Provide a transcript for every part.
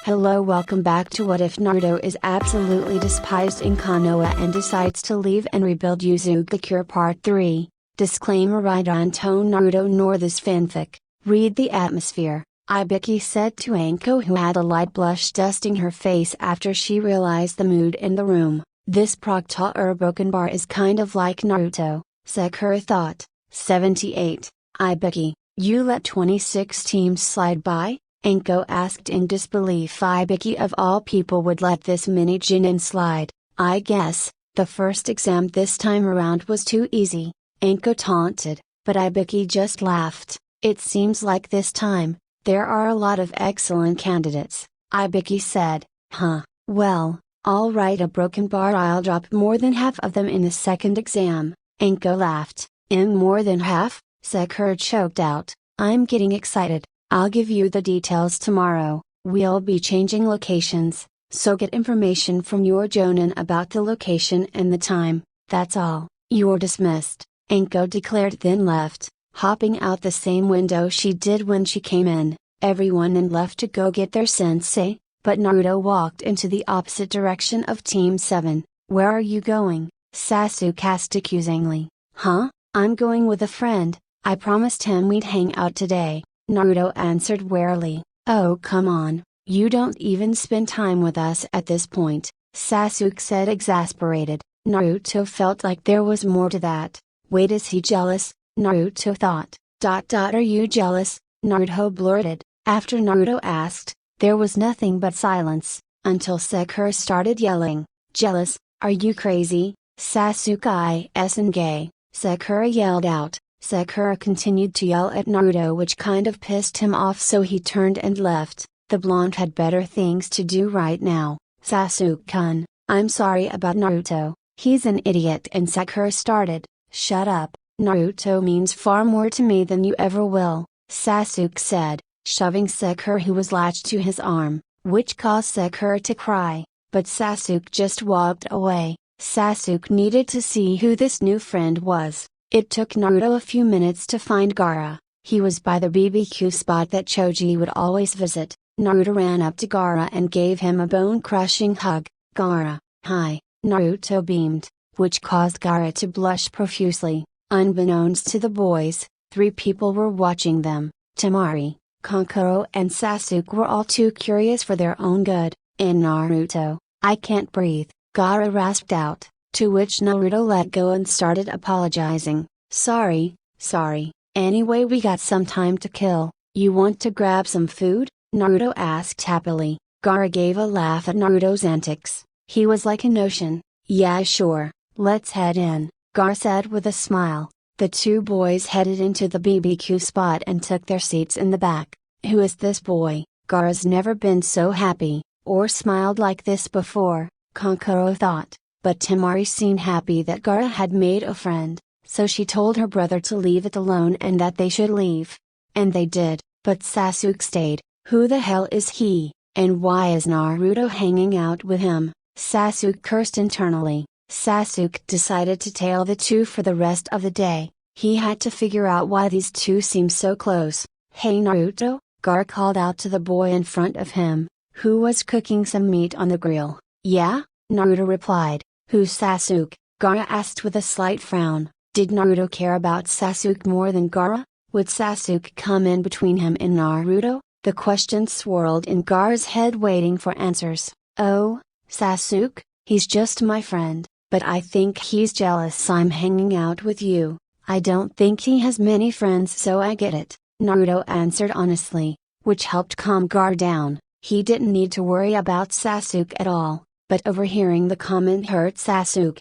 Hello, welcome back to What If Naruto is absolutely despised in Konoha and decides to leave and rebuild Uzugakure Part 3. Disclaimer: I don't Naruto nor this fanfic. Read the atmosphere, Ibiki said to Anko, who had a light blush dusting her face after she realized the mood in the room. This Procta broken bar is kind of like Naruto, Sakura thought. 78. Ibiki, you let 26 teams slide by? Anko asked in disbelief. Ibiki of all people would let this mini Jinin slide. I guess, the first exam this time around was too easy, Anko taunted, but Ibiki just laughed. It seems like this time, there are a lot of excellent candidates, Ibiki said. Huh, well, alright, a broken bar, I'll drop more than half of them in the second exam, Anko laughed. In more than half? Sakura choked out. I'm getting excited. I'll give you the details tomorrow. We'll be changing locations, so get information from your Jonin about the location and the time. That's all. You're dismissed, Anko declared, then left, hopping out the same window she did when she came in. Everyone then left to go get their sensei, but Naruto walked into the opposite direction of Team 7. Where are you going? Sasuke asked accusingly. Huh? I'm going with a friend. I promised him we'd hang out today, Naruto answered warily. Oh come on, you don't even spend time with us at this point, Sasuke said, exasperated. Naruto felt like there was more to that. Wait, is he jealous? Naruto thought. Are you jealous? Naruto blurted. After Naruto asked, there was nothing but silence, until Sakura started yelling. Jealous? Are you crazy? Sasuke isn't gay, Sakura yelled out. Sakura continued to yell at Naruto, which kind of pissed him off, so he turned and left. The blonde had better things to do right now. Sasuke-kun, I'm sorry about Naruto, he's an idiot. And Sakura started. Shut up, Naruto means far more to me than you ever will, Sasuke said, shoving Sakura, who was latched to his arm, which caused Sakura to cry, but Sasuke just walked away. Sasuke needed to see who this new friend was. It took Naruto a few minutes to find Gaara. He was by the BBQ spot that Choji would always visit. Naruto ran up to Gaara and gave him a bone-crushing hug. Gaara, hi, Naruto beamed, which caused Gaara to blush profusely. Unbeknownst to the boys, 3 people were watching them. Temari, Kankuro and Sasuke were all too curious for their own good. And Naruto, I can't breathe, Gaara rasped out. To which Naruto let go and started apologizing. Sorry. Anyway, we got some time to kill. You want to grab some food? Naruto asked happily. Gaara gave a laugh at Naruto's antics. He was like an ocean. Yeah, sure, let's head in, Gaara said with a smile. The 2 boys headed into the BBQ spot and took their seats in the back. Who is this boy? Gaara's never been so happy, or smiled like this before, Kankuro thought. But Temari seemed happy that Gaara had made a friend, so she told her brother to leave it alone and that they should leave. And they did, but Sasuke stayed. Who the hell is he, and why is Naruto hanging out with him? Sasuke cursed internally. Sasuke decided to tail the 2 for the rest of the day. He had to figure out why these 2 seemed so close. Hey Naruto, Gaara called out to the boy in front of him, who was cooking some meat on the grill. Yeah? Naruto replied. Who's Sasuke? Gaara asked with a slight frown. Did Naruto care about Sasuke more than Gaara? Would Sasuke come in between him and Naruto? The question swirled in Gaara's head, waiting for answers. Oh, Sasuke, he's just my friend, but I think he's jealous I'm hanging out with you. I don't think he has many friends, so I get it, Naruto answered honestly, which helped calm Gaara down. He didn't need to worry about Sasuke at all. But overhearing the comment hurt Sasuke.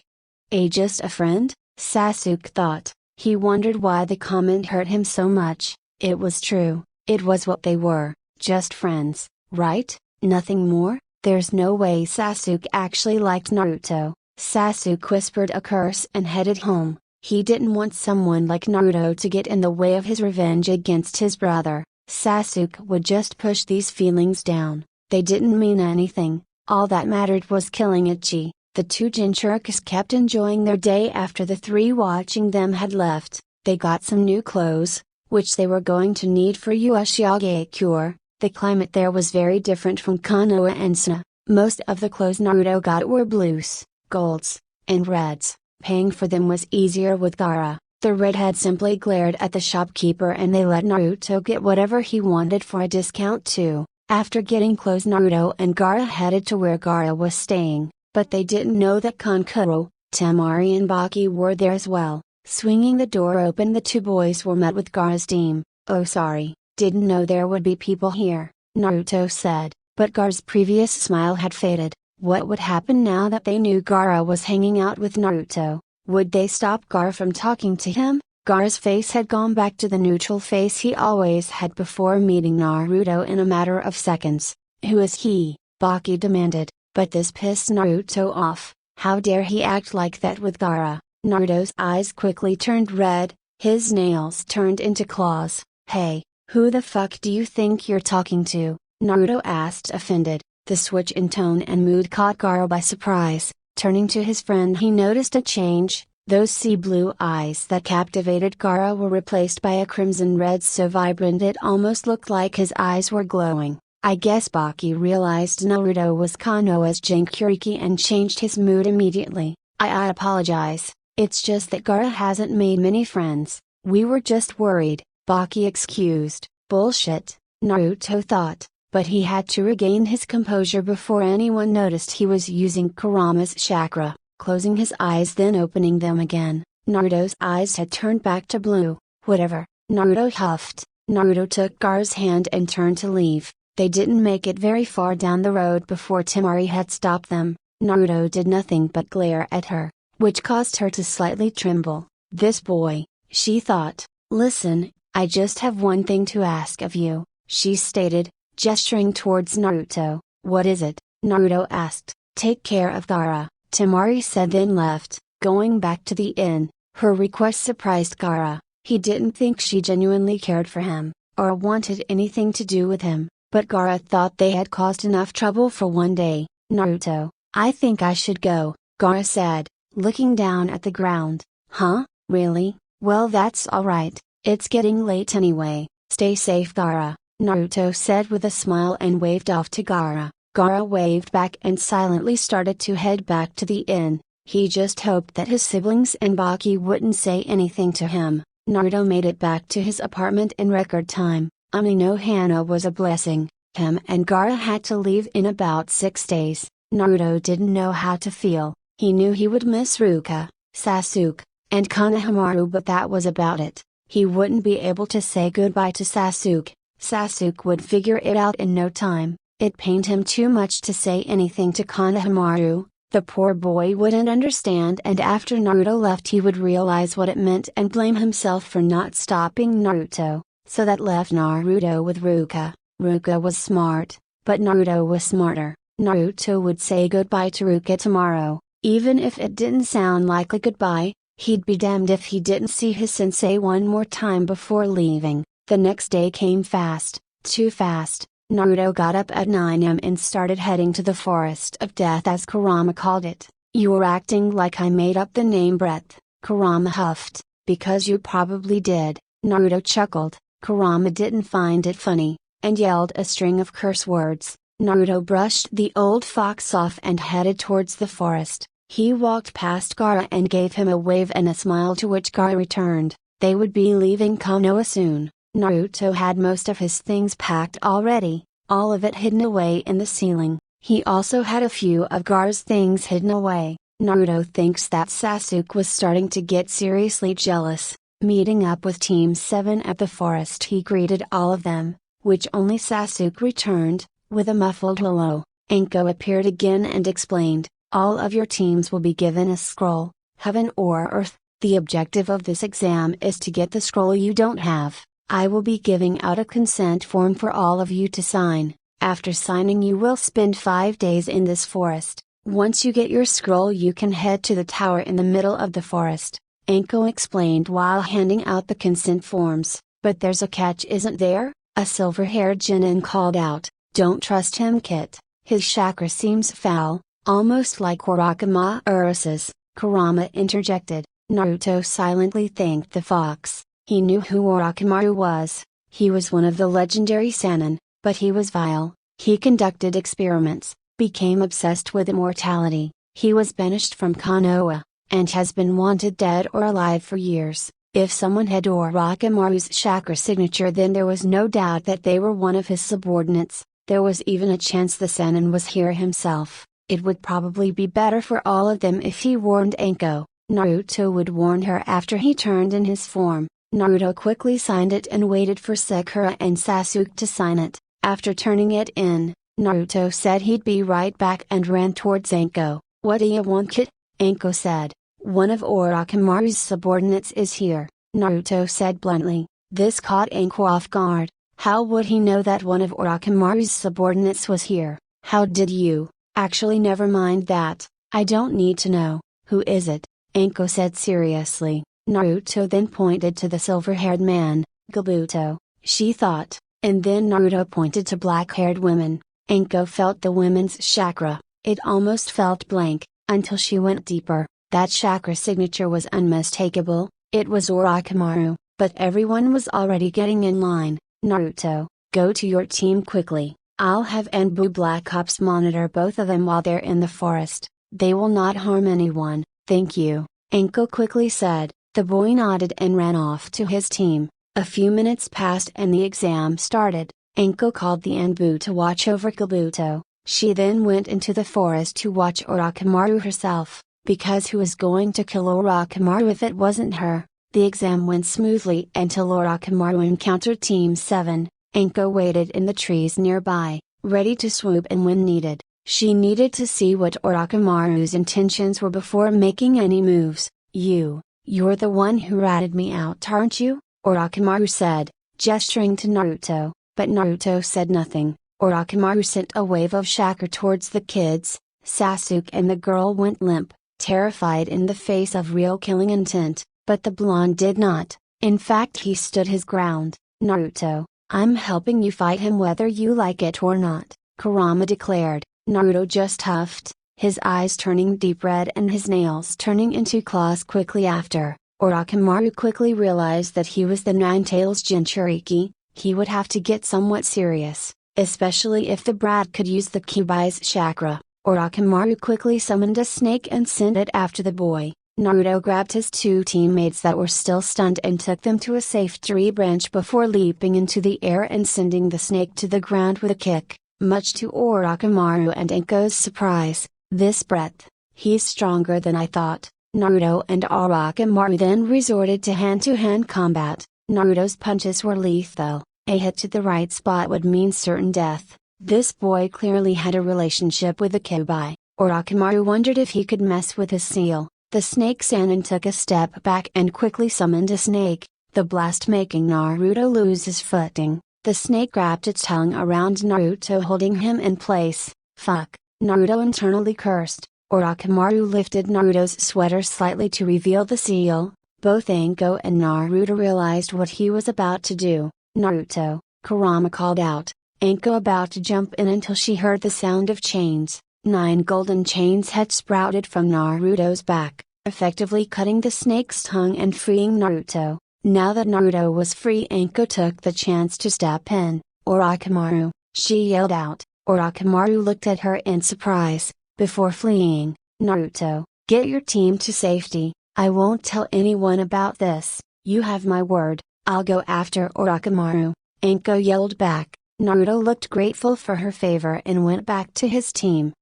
Just a friend? Sasuke thought. He wondered why the comment hurt him so much. It was true, it was what they were, just friends, right? Nothing more? There's no way Sasuke actually liked Naruto. Sasuke whispered a curse and headed home. He didn't want someone like Naruto to get in the way of his revenge against his brother. Sasuke would just push these feelings down. They didn't mean anything. All that mattered was killing Ichi. The 2 Jinchurikis kept enjoying their day after the 3 watching them had left. They got some new clothes, which they were going to need for Uzugakure, The climate there was very different from Konoha and Suna. Most of the clothes Naruto got were blues, golds, and reds. Paying for them was easier with Gaara. The redhead simply glared at the shopkeeper and they let Naruto get whatever he wanted for a discount too. After getting clothes, Naruto and Gaara headed to where Gaara was staying, but they didn't know that Kankuro, Temari and Baki were there as well. Swinging the door open, the two boys were met with Gaara's team. "Oh sorry, didn't know there would be people here," Naruto said, but Gaara's previous smile had faded. What would happen now that they knew Gaara was hanging out with Naruto? Would they stop Gaara from talking to him? Gaara's face had gone back to the neutral face he always had before meeting Naruto in a matter of seconds. "Who is he?" Baki demanded, but this pissed Naruto off. How dare he act like that with Gaara? Naruto's eyes quickly turned red, his nails turned into claws. "Hey, who the fuck do you think you're talking to?" Naruto asked, offended. The switch in tone and mood caught Gaara by surprise. Turning to his friend, he noticed a change. Those sea blue eyes that captivated Gaara were replaced by a crimson red so vibrant it almost looked like his eyes were glowing. I guess Baki realized Naruto was Konoha's Jinchuriki and changed his mood immediately. I apologize, it's just that Gaara hasn't made many friends. We were just worried," Baki excused. Bullshit, Naruto thought, but he had to regain his composure before anyone noticed he was using Kurama's chakra. Closing his eyes then opening them again, Naruto's eyes had turned back to blue. "Whatever," Naruto huffed. Naruto took Gaara's hand and turned to leave. They didn't make it very far down the road before Temari had stopped them. Naruto did nothing but glare at her, which caused her to slightly tremble. "This boy," she thought. "Listen, I just have one thing to ask of you," she stated, gesturing towards Naruto. "What is it?" Naruto asked. "Take care of Gaara," Temari said, then left. Going back to the inn, her request surprised Gaara. He didn't think she genuinely cared for him, or wanted anything to do with him, but Gaara thought they had caused enough trouble for one day. "Naruto, I think I should go," Gaara said, looking down at the ground. "Huh, really? Well, that's alright, it's getting late anyway. Stay safe, Gaara," Naruto said with a smile and waved off to Gaara. Gaara waved back and silently started to head back to the inn. He just hoped that his siblings and Baki wouldn't say anything to him. Naruto made it back to his apartment in record time. Amino Hana was a blessing. Him and Gaara had to leave in about 6 days. Naruto didn't know how to feel. He knew he would miss Ruka, Sasuke, and Konohamaru, but that was about it. He wouldn't be able to say goodbye to Sasuke. Sasuke would figure it out in no time. It pained him too much to say anything to Konohamaru. The poor boy wouldn't understand, and after Naruto left he would realize what it meant and blame himself for not stopping Naruto. So that left Naruto with Ruka. Ruka was smart, but Naruto was smarter. Naruto would say goodbye to Ruka tomorrow, even if it didn't sound like a goodbye. He'd be damned if he didn't see his sensei one more time before leaving. The next day came fast, too fast. Naruto got up at 9 am and started heading to the Forest of Death, as Kurama called it. "You're acting like I made up the name Breath," Kurama huffed. "Because you probably did," Naruto chuckled. Kurama didn't find it funny, and yelled a string of curse words. Naruto brushed the old fox off and headed towards the forest. He walked past Gaara and gave him a wave and a smile, to which Gaara returned. They would be leaving Konoha soon. Naruto had most of his things packed already, all of it hidden away in the ceiling. He also had a few of Gaara's things hidden away. Naruto thinks that Sasuke was starting to get seriously jealous. Meeting up with Team 7 at the forest, he greeted all of them, which only Sasuke returned, with a muffled hello. Anko appeared again and explained, "All of your teams will be given a scroll, heaven or earth. The objective of this exam is to get the scroll you don't have. I will be giving out a consent form for all of you to sign. After signing, you will spend 5 days in this forest. Once you get your scroll, you can head to the tower in the middle of the forest," Anko explained while handing out the consent forms. "But there's a catch, isn't there?" a silver-haired genin called out. "Don't trust him, Kit. His chakra seems foul, almost like Orochimaru's," Kurama interjected. Naruto silently thanked the fox. He knew who Orochimaru was. He was one of the legendary Sannin. But he was vile. He conducted experiments, became obsessed with immortality. He was banished from Konoha, and has been wanted dead or alive for years. If someone had Orochimaru's chakra signature, then there was no doubt that they were one of his subordinates. There was even a chance the Sannin was here himself. It would probably be better for all of them if he warned Anko. Naruto would warn her after he turned in his form. Naruto quickly signed it and waited for Sakura and Sasuke to sign it. After turning it in, Naruto said he'd be right back and ran towards Anko. "What do you want, kid?" Anko said. "One of Orochimaru's subordinates is here," Naruto said bluntly. This caught Anko off guard. How would he know that one of Orochimaru's subordinates was here? "How did you?" "Actually, never mind that. I don't need to know. Who is it?" Anko said seriously. Naruto then pointed to the silver-haired man, Kabuto, she thought, and then Naruto pointed to black-haired women. Anko felt the women's chakra. It almost felt blank, until she went deeper. That chakra signature was unmistakable. It was Orochimaru, but everyone was already getting in line. "Naruto, go to your team quickly. I'll have Anbu Black Ops monitor both of them while they're in the forest. They will not harm anyone, thank you," Anko quickly said. The boy nodded and ran off to his team. A few minutes passed and the exam started. Anko called the Anbu to watch over Kabuto. She then went into the forest to watch Orochimaru herself, because who was going to kill Orochimaru if it wasn't her? The exam went smoothly until Orochimaru encountered Team 7. Anko waited in the trees nearby, ready to swoop in when needed. She needed to see what Orochimaru's intentions were before making any moves. You're the one who ratted me out, aren't you?" Orochimaru said, gesturing to Naruto, but Naruto said nothing. Orochimaru sent a wave of chakra towards the kids. Sasuke and the girl went limp, terrified in the face of real killing intent, but the blonde did not. In fact, he stood his ground. "Naruto, I'm helping you fight him whether you like it or not," Kurama declared. Naruto just huffed, his eyes turning deep red and his nails turning into claws quickly after. Orochimaru quickly realized that he was the Nine-Tails Jinchuriki. He would have to get somewhat serious, especially if the brat could use the Kyuubi's chakra. Orochimaru quickly summoned a snake and sent it after the boy. Naruto grabbed his two teammates that were still stunned and took them to a safe tree branch before leaping into the air and sending the snake to the ground with a kick. Much to Orochimaru and Anko's surprise, this breath, he's stronger than I thought. Naruto and Orochimaru then resorted to hand-to-hand combat. Naruto's punches were lethal. A hit to the right spot would mean certain death. This boy clearly had a relationship with the Kyuubi. Orochimaru wondered if he could mess with his seal. The snake Sannin took a step back and quickly summoned a snake, the blast making Naruto lose his footing. The snake wrapped its tongue around Naruto, holding him in place. Fuck, Naruto internally cursed. Orochimaru lifted Naruto's sweater slightly to reveal the seal. Both Anko and Naruto realized what he was about to do. "Naruto," Kurama called out. Anko about to jump in until she heard the sound of chains. 9 golden chains had sprouted from Naruto's back, effectively cutting the snake's tongue and freeing Naruto. Now that Naruto was free, Anko took the chance to step in. "Orochimaru," she yelled out. Orochimaru looked at her in surprise, before fleeing. "Naruto, get your team to safety. I won't tell anyone about this. You have my word. I'll go after Orochimaru," Anko yelled back. Naruto looked grateful for her favor and went back to his team.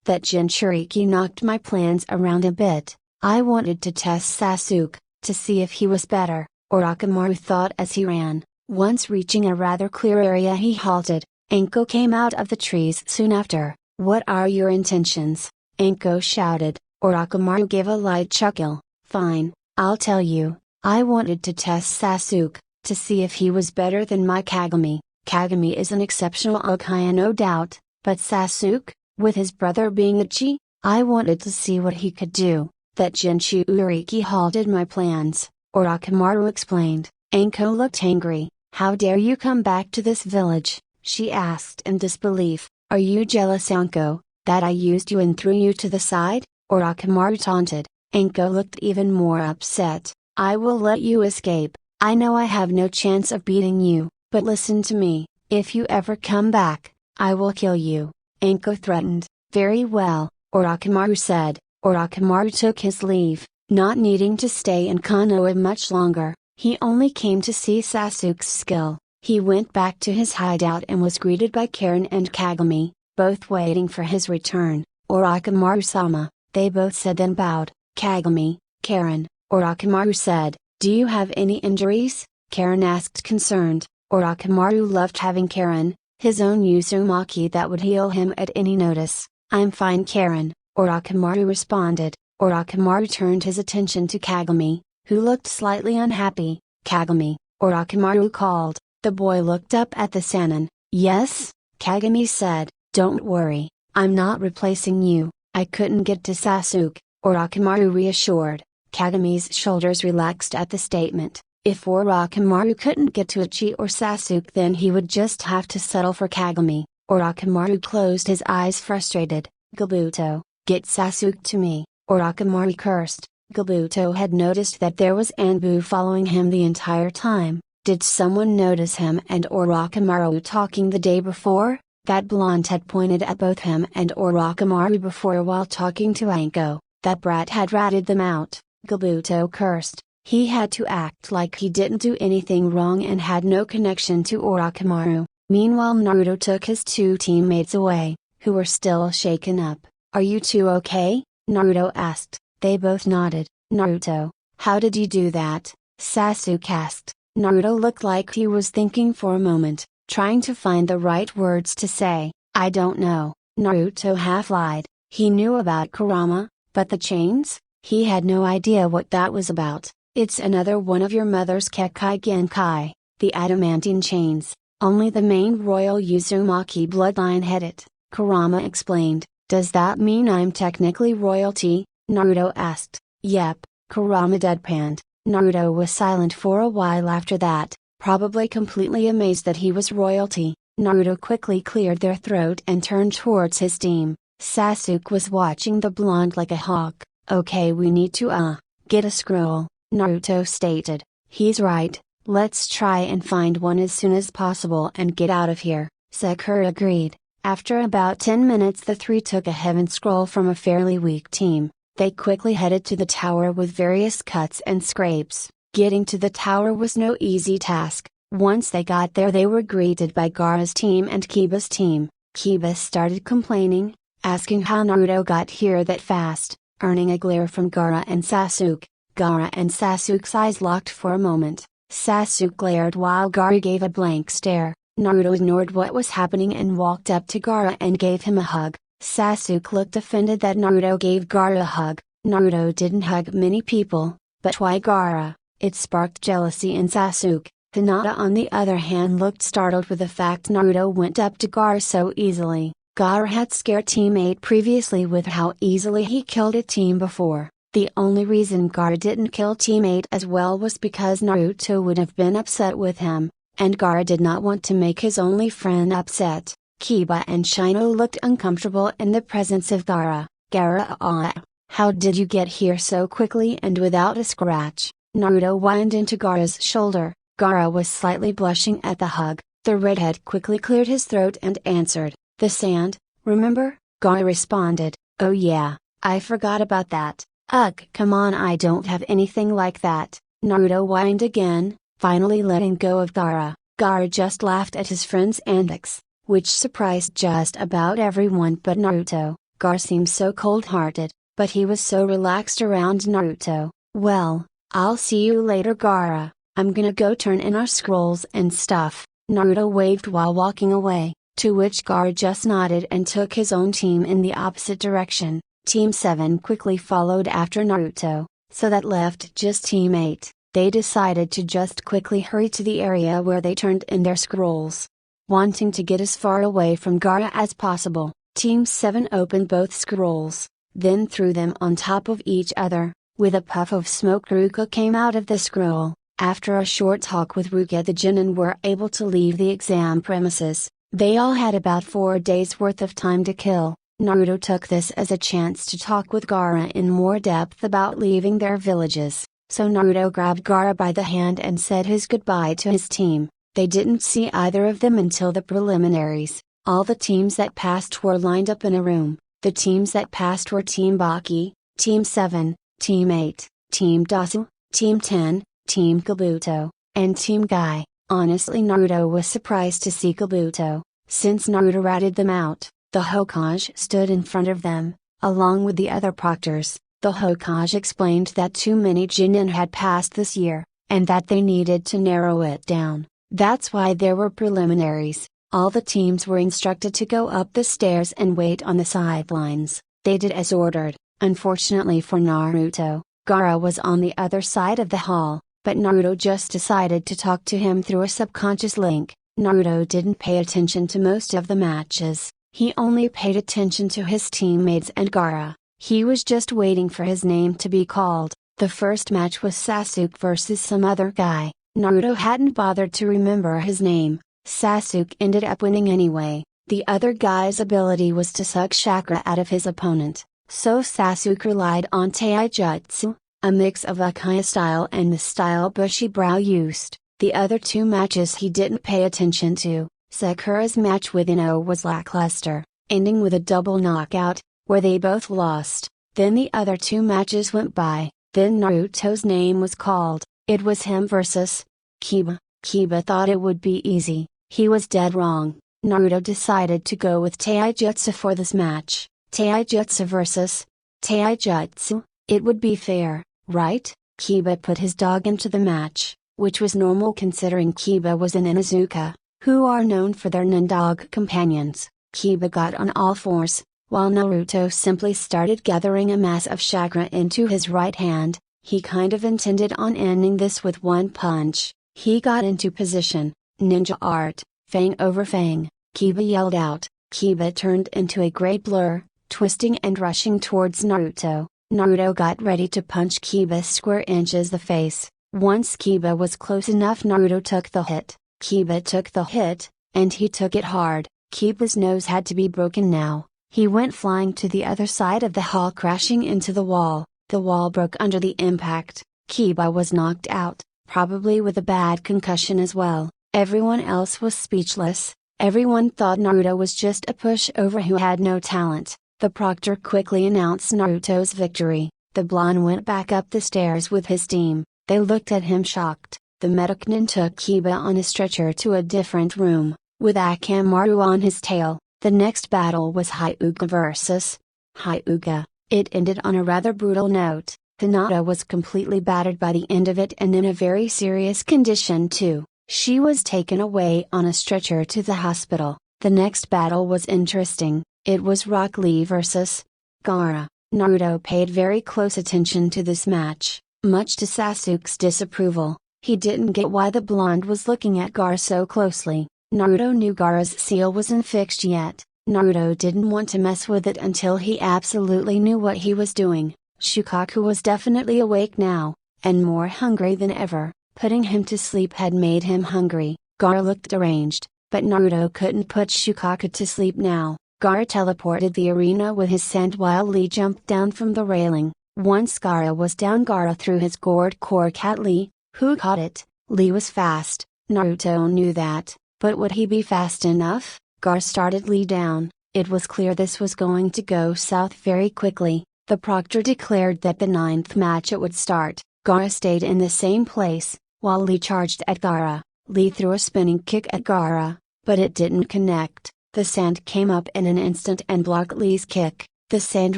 "That Jinchuriki knocked my plans around a bit. I wanted to test Sasuke, to see if he was better," Orochimaru thought as he ran. Once reaching a rather clear area, he halted. Anko came out of the trees soon after. "What are your intentions?" Anko shouted. Orochimaru gave a light chuckle. "Fine, I'll tell you. I wanted to test Sasuke, to see if he was better than my Kagami. Kagami is an exceptional Uchiha, no doubt, but Sasuke, with his brother being Ichi, I wanted to see what he could do. That Jinchuriki halted my plans," Orochimaru explained. Anko looked angry. "How dare you come back to this village?" she asked in disbelief. "Are you jealous, Anko, that I used you and threw you to the side?" Orochimaru taunted. Anko looked even more upset. "I will let you escape. I know I have no chance of beating you, but listen to me. If you ever come back, I will kill you, Anko threatened. Very well, Orochimaru said. Orochimaru took his leave, not needing to stay in Konoha much longer. He only came to see Sasuke's skill. He went back to his hideout and was greeted by Karen and Kagami, both waiting for his return. Orochimaru-sama, they both said, then bowed. Kagami, Karen, Orochimaru said, do you have any injuries? Karen asked concerned. Orochimaru loved having Karen, his own Uzumaki that would heal him at any notice. I'm fine, Karen, Orochimaru responded. Orochimaru turned his attention to Kagami, who looked slightly unhappy. Kagami, Orochimaru called. The boy looked up at the Sannin. Yes? Kagami said, don't worry, I'm not replacing you. I couldn't get to Sasuke, Orochimaru reassured. Kagami's shoulders relaxed at the statement. If Orochimaru couldn't get to Ichi or Sasuke, then he would just have to settle for Kagami. Orochimaru closed his eyes frustrated. Kabuto, get Sasuke to me, Orochimaru cursed. Kabuto had noticed that there was Anbu following him the entire time. Did someone notice him and Orochimaru talking the day before? That blonde had pointed at both him and Orochimaru before while talking to Anko. That brat had ratted them out. Kabuto cursed. He had to act like he didn't do anything wrong and had no connection to Orochimaru. Meanwhile, Naruto took his two teammates away, who were still shaken up. Are you two okay? Naruto asked. They both nodded. Naruto, how did you do that? Sasuke asked. Naruto looked like he was thinking for a moment, trying to find the right words to say. I don't know. Naruto half lied. He knew about Kurama, but the chains? He had no idea what that was about. It's another one of your mother's Kekkai Genkai, the adamantine chains. Only the main royal Uzumaki bloodline had it, Kurama explained. Does that mean I'm technically royalty? Naruto asked. Yep, Kurama deadpanned. Naruto was silent for a while after that, probably completely amazed that he was royalty. Naruto quickly cleared their throat and turned towards his team. Sasuke was watching the blonde like a hawk. Okay, we need to get a scroll, Naruto stated. He's right, let's try and find one as soon as possible and get out of here. Sakura agreed. After about 10 minutes the three took a heaven scroll from a fairly weak team. They quickly headed to the tower with various cuts and scrapes. Getting to the tower was no easy task. Once they got there they were greeted by Gaara's team and Kiba's team. Kiba started complaining, asking how Naruto got here that fast, earning a glare from Gaara and Sasuke. Gaara and Sasuke's eyes locked for a moment. Sasuke glared while Gaara gave a blank stare. Naruto ignored what was happening and walked up to Gaara and gave him a hug. Sasuke looked offended that Naruto gave Gaara a hug. Naruto didn't hug many people, but why Gaara? It sparked jealousy in Sasuke. Hinata on the other hand looked startled with the fact Naruto went up to Gaara so easily. Gaara had scared teammate previously with how easily he killed a team before. The only reason Gaara didn't kill teammate as well was because Naruto would have been upset with him, and Gaara did not want to make his only friend upset. Kiba and Shino looked uncomfortable in the presence of Gaara. Gaara, how did you get here so quickly and without a scratch? Naruto whined into Gaara's shoulder. Gaara was slightly blushing at the hug. The redhead quickly cleared his throat and answered, the sand, remember? Gaara responded, oh yeah, I forgot about that. Ugh, come on, I don't have anything like that. Naruto whined again, finally letting go of Gaara. Gaara just laughed at his friend's antics, which surprised just about everyone but Naruto. Gaara seemed so cold-hearted, but he was so relaxed around Naruto. Well, I'll see you later, Gaara. I'm gonna go turn in our scrolls and stuff. Naruto waved while walking away, to which Gaara just nodded and took his own team in the opposite direction. Team 7 quickly followed after Naruto, so that left just Team 8. They decided to just quickly hurry to the area where they turned in their scrolls. Wanting to get as far away from Gaara as possible, Team 7 opened both scrolls, then threw them on top of each other. With a puff of smoke, Ruka came out of the scroll. After a short talk with Ruka, the Genin were able to leave the exam premises. They all had about 4 days worth of time to kill. Naruto took this as a chance to talk with Gaara in more depth about leaving their villages, so Naruto grabbed Gaara by the hand and said his goodbye to his team. They didn't see either of them until the preliminaries. All the teams that passed were lined up in a room. The teams that passed were Team Baki, Team 7, Team 8, Team Dasu, Team 10, Team Kabuto, and Team Guy. Honestly, Naruto was surprised to see Kabuto. Since Naruto ratted them out, the Hokage stood in front of them, along with the other proctors. The Hokage explained that too many Genin had passed this year, and that they needed to narrow it down. That's why there were preliminaries. All the teams were instructed to go up the stairs and wait on the sidelines. They did as ordered. Unfortunately for Naruto, Gaara was on the other side of the hall, but Naruto just decided to talk to him through a subconscious link. Naruto didn't pay attention to most of the matches, he only paid attention to his teammates and Gaara. He was just waiting for his name to be called. The first match was Sasuke versus some other guy. Naruto hadn't bothered to remember his name. Sasuke ended up winning anyway. The other guy's ability was to suck chakra out of his opponent, so Sasuke relied on Taijutsu, a mix of Uchiha style and the style Bushibrao used. The other two matches he didn't pay attention to. Sakura's match with Ino was lackluster, ending with a double knockout, where they both lost. Then the other two matches went by. Then Naruto's name was called. It was him versus Kiba. Kiba thought it would be easy. He was dead wrong. Naruto decided to go with Taijutsu for this match. Taijutsu versus Taijutsu. It would be fair, right? Kiba put his dog into the match, which was normal considering Kiba was an Inuzuka, who are known for their non-dog companions. Kiba got on all fours, while Naruto simply started gathering a mass of chakra into his right hand. He kind of intended on ending this with one punch. He got into position, ninja art, fang over fang. Kiba yelled out. Kiba turned into a gray blur, twisting and rushing towards Naruto. Naruto got ready to punch Kiba square inches the face. Once Kiba was close enough, Naruto took the hit. Kiba took the hit, and he took it hard. Kiba's nose had to be broken now. He went flying to the other side of the hall, crashing into the wall. The wall broke under the impact. Kiba was knocked out, probably with a bad concussion as well. Everyone else was speechless. Everyone thought Naruto was just a pushover who had no talent. The proctor quickly announced Naruto's victory. The blonde went back up the stairs with his team. They looked at him shocked. The medicman took Kiba on a stretcher to a different room, with Akamaru on his tail. The next battle was Hyuga versus Hyuga. It ended on a rather brutal note. Hinata was completely battered by the end of it and in a very serious condition too. She was taken away on a stretcher to the hospital. The next battle was interesting. It was Rock Lee versus Gaara. Naruto paid very close attention to this match, much to Sasuke's disapproval. He didn't get why the blonde was looking at Gaara so closely. Naruto knew Gaara's seal wasn't fixed yet. Naruto didn't want to mess with it until he absolutely knew what he was doing. Shukaku was definitely awake now, and more hungry than ever. Putting him to sleep had made him hungry. Gaara looked deranged, but Naruto couldn't put Shukaku to sleep now. Gaara teleported the arena with his sand while Lee jumped down from the railing. Once Gaara was down, Gaara threw his gourd cork at Lee, who caught it. Lee was fast, Naruto knew that, but would he be fast enough? Gaara started Lee down. It was clear this was going to go south very quickly. The proctor declared that the 9th match it would start. Gaara stayed in the same place, while Lee charged at Gaara. Lee threw a spinning kick at Gaara, but it didn't connect. The sand came up in an instant and blocked Lee's kick. The sand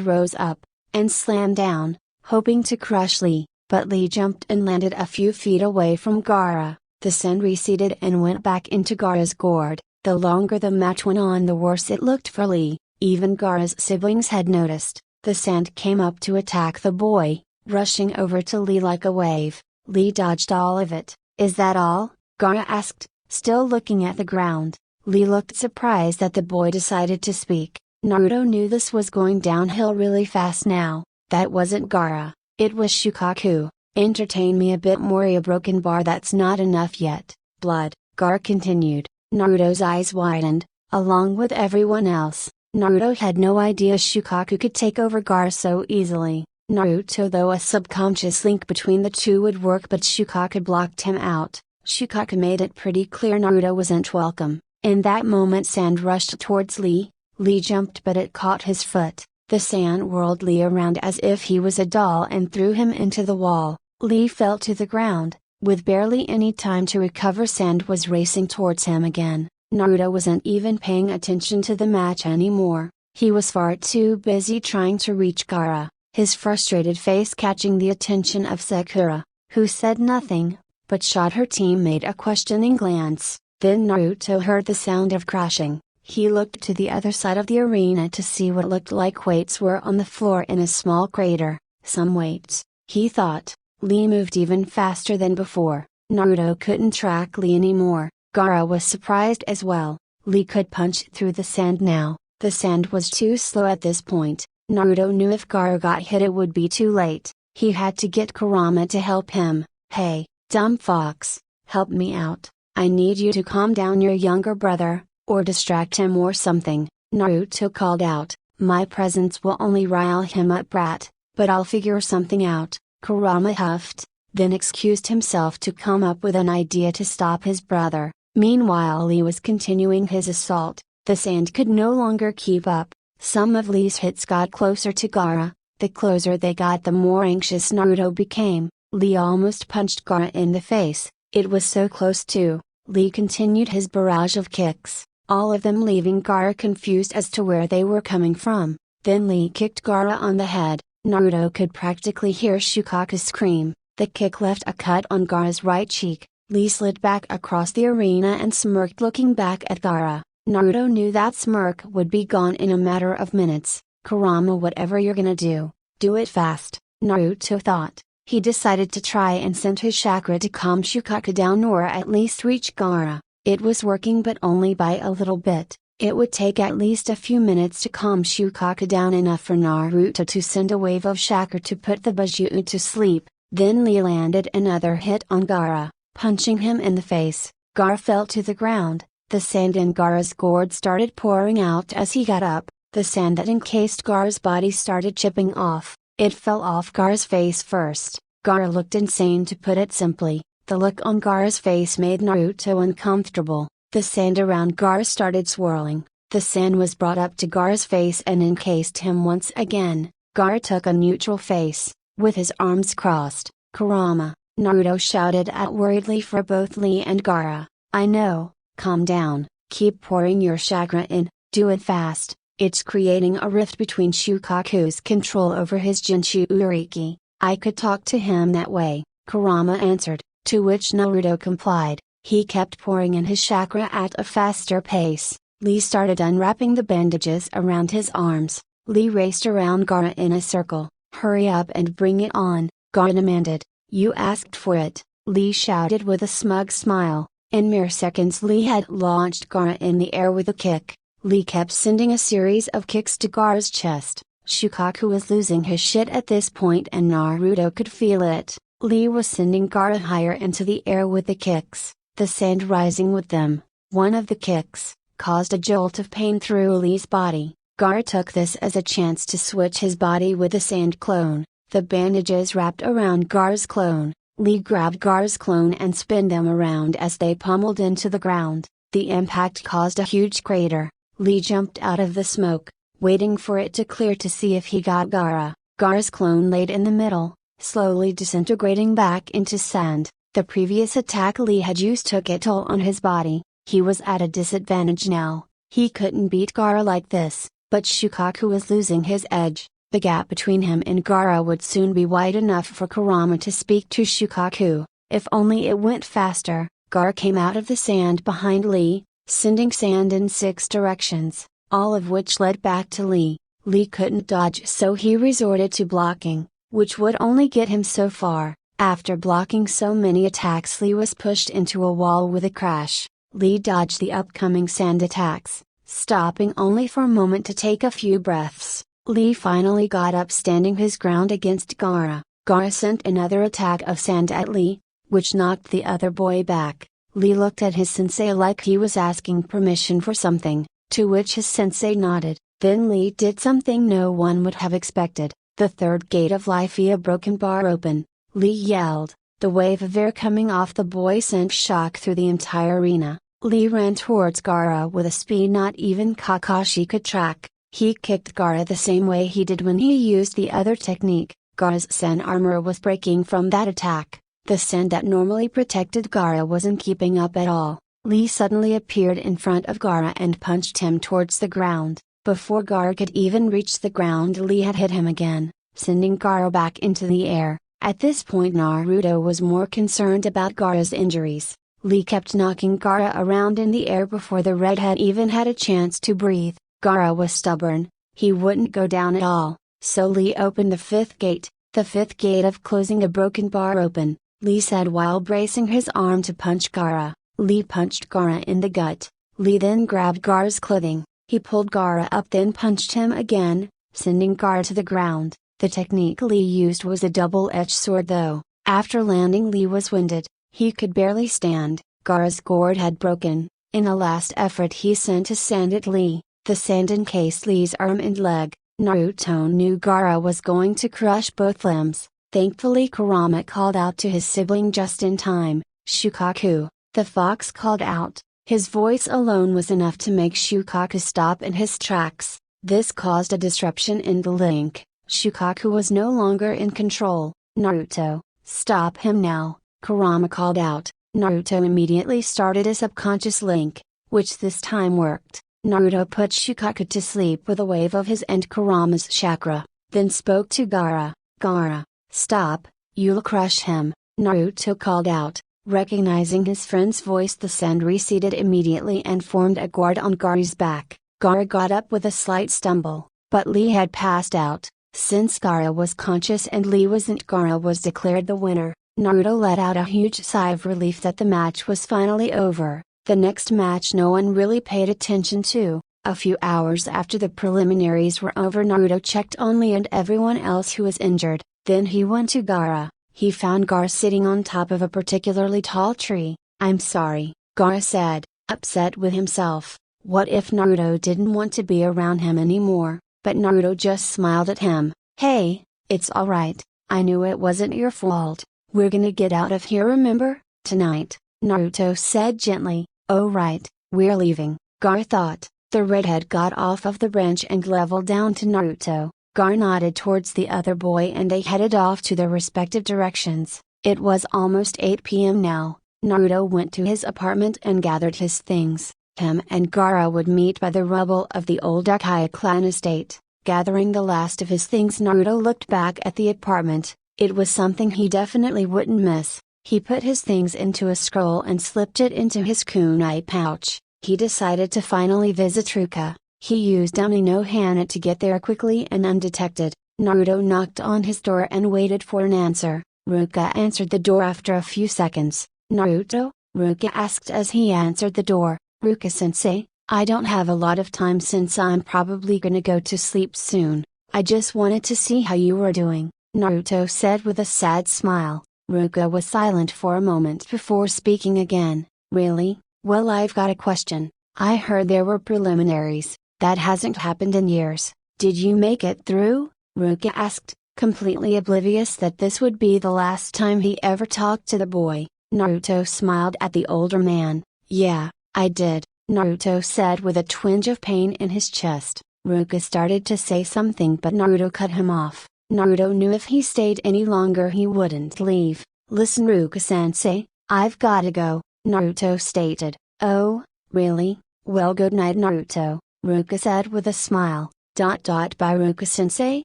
rose up, and slammed down, hoping to crush Lee, but Lee jumped and landed a few feet away from Gaara. The sand receded and went back into Gaara's gourd. The longer the match went on, the worse it looked for Lee. Even Gaara's siblings had noticed. The sand came up to attack the boy, rushing over to Lee like a wave. Lee dodged all of it. "Is that all?" Gaara asked, still looking at the ground. Lee looked surprised that the boy decided to speak. Naruto knew this was going downhill really fast now. That wasn't Gaara, it was Shukaku. "Entertain me a bit more, a broken bar, that's not enough yet." Blood, Gaara continued. Naruto's eyes widened, along with everyone else. Naruto had no idea Shukaku could take over Gaara so easily. Naruto, though a subconscious link between the two would work, but Shukaku blocked him out. Shukaku made it pretty clear Naruto wasn't welcome. In that moment sand rushed towards Lee. Lee jumped but it caught his foot. The sand whirled Lee around as if he was a doll and threw him into the wall. Lee fell to the ground. With barely any time to recover, sand was racing towards him again. Naruto wasn't even paying attention to the match anymore. He was far too busy trying to reach Gaara, his frustrated face catching the attention of Sakura, who said nothing, but shot her teammate a questioning glance. Then Naruto heard the sound of crashing. He looked to the other side of the arena to see what looked like weights were on the floor in a small crater. Some weights, he thought. Lee moved even faster than before. Naruto couldn't track Lee anymore. Gaara was surprised as well. Lee could punch through the sand now. The sand was too slow at this point. Naruto knew if Gaara got hit it would be too late. He had to get Kurama to help him. "Hey, dumb fox, help me out. I need you to calm down your younger brother, or distract him or something," Naruto called out. "My presence will only rile him up, brat, but I'll figure something out." Kurama huffed, then excused himself to come up with an idea to stop his brother. Meanwhile Lee was continuing his assault. The sand could no longer keep up. Some of Lee's hits got closer to Gaara. The closer they got the more anxious Naruto became. Lee almost punched Gaara in the face. It was so close too. Lee continued his barrage of kicks, all of them leaving Gaara confused as to where they were coming from. Then Lee kicked Gaara on the head. Naruto could practically hear Shukaku scream. The kick left a cut on Gaara's right cheek. Lee slid back across the arena and smirked, looking back at Gaara. Naruto knew that smirk would be gone in a matter of minutes. "Kurama, whatever you're gonna do it fast," Naruto thought. He decided to try and send his chakra to calm Shukaku down or at least reach Gaara. It was working but only by a little bit. It would take at least a few minutes to calm Shukaku down, enough for Naruto to send a wave of chakra to put the Bujuu to sleep. Then Lee landed another hit on Gaara, punching him in the face. Gaara fell to the ground. The sand in Gaara's gourd started pouring out as he got up. The sand that encased Gaara's body started chipping off. It fell off Gaara's face first. Gaara looked insane, to put it simply. The look on Gaara's face made Naruto uncomfortable. The sand around Gaara started swirling. The sand was brought up to Gaara's face and encased him once again. Gaara took a neutral face, with his arms crossed. "Kurama," Naruto shouted out worriedly for both Lee and Gaara. "I know, calm down, keep pouring your chakra in, do it fast. It's creating a rift between Shukaku's control over his Jinchuriki. I could talk to him that way," Kurama answered, to which Naruto complied. He kept pouring in his chakra at a faster pace. Lee started unwrapping the bandages around his arms. Lee raced around Gaara in a circle. "Hurry up and bring it on," Gaara demanded. "You asked for it," Lee shouted with a smug smile. In mere seconds Lee had launched Gaara in the air with a kick. Lee kept sending a series of kicks to Gaara's chest. Shukaku was losing his shit at this point and Naruto could feel it. Lee was sending Gaara higher into the air with the kicks, the sand rising with them. One of the kicks caused a jolt of pain through Lee's body. Gaara took this as a chance to switch his body with the sand clone. The bandages wrapped around Gaara's clone. Lee grabbed Gaara's clone and spun them around as they pummeled into the ground. The impact caused a huge crater. Lee jumped out of the smoke, waiting for it to clear to see if he got Gaara. Gaara's clone laid in the middle, slowly disintegrating back into sand. The previous attack Lee had used took a toll on his body. He was at a disadvantage now. He couldn't beat Gaara like this, but Shukaku was losing his edge. The gap between him and Gaara would soon be wide enough for Kurama to speak to Shukaku. If only it went faster. Gaara came out of the sand behind Lee, sending sand in 6 directions, all of which led back to Lee. Lee couldn't dodge, so he resorted to blocking, which would only get him so far. After blocking so many attacks, Lee was pushed into a wall with a crash. Lee dodged the upcoming sand attacks, stopping only for a moment to take a few breaths. Lee finally got up, standing his ground against Gaara. Gaara sent another attack of sand at Lee, which knocked the other boy back. Lee looked at his sensei like he was asking permission for something, to which his sensei nodded. Then Lee did something no one would have expected. The third gate of life via broken bar open. Lee yelled, The wave of air coming off the boy sent shock through the entire arena. Lee ran towards Gaara with a speed not even Kakashi could track. He kicked Gaara the same way he did when he used the other technique. Gaara's Sen armor was breaking from that attack. The Sen that normally protected Gaara wasn't keeping up at all. Lee suddenly appeared in front of Gaara and punched him towards the ground. Before Gaara could even reach the ground, Lee had hit him again, sending Gaara back into the air. At this point Naruto was more concerned about Gaara's injuries. Lee kept knocking Gaara around in the air before the redhead even had a chance to breathe. Gaara was stubborn, he wouldn't go down at all, so Lee opened the fifth gate, the fifth gate of closing a broken bar open, Lee said while bracing his arm to punch Gaara. Lee punched Gaara in the gut. Lee then grabbed Gaara's clothing, he pulled Gaara up then punched him again, sending Gaara to the ground. The technique Lee used was a double-edged sword though. After landing Lee was winded, he could barely stand. Gaara's gourd had broken. In a last effort he sent a sand at Lee. The sand encased Lee's arm and leg. Naruto knew Gaara was going to crush both limbs. Thankfully Kurama called out to his sibling just in time. Shukaku, the fox called out. His voice alone was enough to make Shukaku stop in his tracks. This caused a disruption in the link. Shukaku was no longer in control. Naruto, stop him now, Kurama called out. Naruto immediately started a subconscious link, which this time worked. Naruto put Shukaku to sleep with a wave of his and Kurama's chakra, then spoke to Gaara. Gaara, stop, you'll crush him, Naruto called out. Recognizing his friend's voice, the sand receded immediately and formed a guard on Gaara's back. Gaara got up with a slight stumble, but Lee had passed out. Since Gaara was conscious and Lee wasn't, Gaara was declared the winner. Naruto let out a huge sigh of relief that the match was finally over. The next match no one really paid attention to. A few hours after the preliminaries were over, Naruto checked on Lee and everyone else who was injured. Then he went to Gaara. He found Gaara sitting on top of a particularly tall tree. I'm sorry, Gaara said, upset with himself. What if Naruto didn't want to be around him anymore? But Naruto just smiled at him. Hey, it's alright, I knew it wasn't your fault. We're gonna get out of here, remember? Tonight, Naruto said gently. Oh right, we're leaving, Gaara thought. The redhead got off of the branch and leveled down to Naruto. Gaara nodded towards the other boy and they headed off to their respective directions. It was almost 8 p.m. now. Naruto went to his apartment and gathered his things. Him and Gaara would meet by the rubble of the old Uchiha clan estate. Gathering the last of his things, Naruto looked back at the apartment. It was something he definitely wouldn't miss. He put his things into a scroll and slipped it into his kunai pouch. He decided to finally visit Ruka. He used Umi no Hana to get there quickly and undetected. Naruto knocked on his door and waited for an answer. Ruka answered the door after a few seconds. Naruto? Ruka asked as he answered the door. Ruka-sensei, I don't have a lot of time since I'm probably gonna go to sleep soon. I just wanted to see how you were doing, Naruto said with a sad smile. Ruka was silent for a moment before speaking again. Really? Well, I've got a question. I heard there were preliminaries. That hasn't happened in years. Did you make it through? Ruka asked, completely oblivious that this would be the last time he ever talked to the boy. Naruto smiled at the older man. Yeah, I did, Naruto said with a twinge of pain in his chest. Ruka started to say something but Naruto cut him off. Naruto knew if he stayed any longer he wouldn't leave. Listen, Ruka-sensei, I've gotta go, Naruto stated. Oh, really? Well, good night, Naruto, Ruka said with a smile. By Ruka-sensei?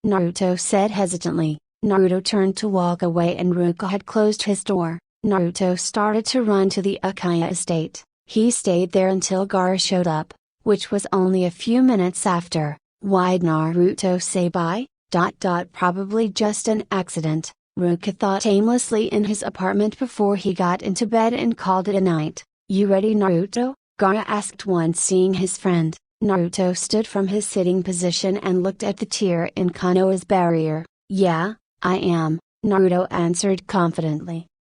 Naruto said hesitantly. Naruto turned to walk away and Ruka had closed his door. Naruto started to run to the Uchiha estate. He stayed there until Gaara showed up, which was only a few minutes after. Why'd Naruto say bye? Probably just an accident, Ruka thought aimlessly in his apartment before he got into bed and called it a night. You ready, Naruto? Gaara asked once seeing his friend. Naruto stood from his sitting position and looked at the tear in Konoha's barrier. Yeah, I am, Naruto answered confidently.